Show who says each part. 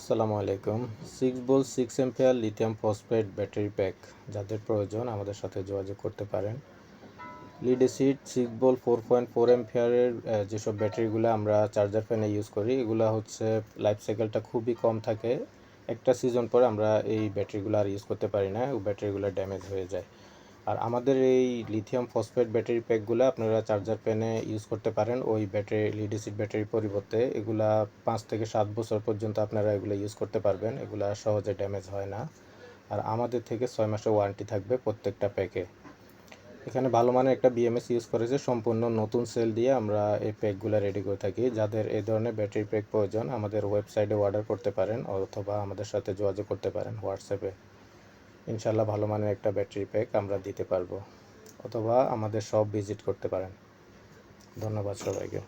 Speaker 1: আসসালামু আলাইকুম। 6 volt 6 ampere lithium phosphate battery pack যাদের প্রয়োজন আমাদের সাথে যোগাযোগ করতে পারেন। লিড অ্যাসিড 6 ভোল্ট 4.4 অ্যাম্পিয়ারের যেসব ব্যাটারিগুলো আমরা চার্জার ফ্যানে ইউজ করি, এগুলো হচ্ছে লাইফ সাইকেলটা খুবই কম থাকে। একটা সিজন পরে আমরা এই ব্যাটারিগুলো আর ইউজ করতে পারি না, ওই ব্যাটারিগুলো ড্যামেজ হয়ে যায়। আর আমাদের এই লিথিয়াম ফসফেট ব্যাটারি প্যাকগুলো আপনারা চার্জার প্যানে ইউজ করতে পারেন ওই ব্যাটারি লিড অ্যাসিড ব্যাটারির পরিবর্তে। এগুলা 5 থেকে 7 বছর পর্যন্ত আপনারা এগুলো ইউজ করতে পারবেন, এগুলা সহজে ড্যামেজ হয় না। আর আমাদের থেকে 6 মাসের ওয়ারেন্টি থাকবে প্রত্যেকটা প্যাকে। এখানে ভালো মানের একটা বিএমএস ইউজ করেছে, সম্পূর্ণ নতুন সেল দিয়ে আমরা এই প্যাকগুলো রেডি করে থাকি। যাদের এই ধরনের ব্যাটারি প্যাক প্রয়োজন আমাদের ওয়েবসাইটে অর্ডার করতে পারেন অথবা আমাদের সাথে যোগাযোগ করতে পারেন হোয়াটসঅ্যাপে। ইনশাল্লাহ ভালো মানের একটা ব্যাটারি প্যাক আমরা দিতে পারবো, অথবা আমাদের শপ ভিজিট করতে পারেন। ধন্যবাদ সবাইকে।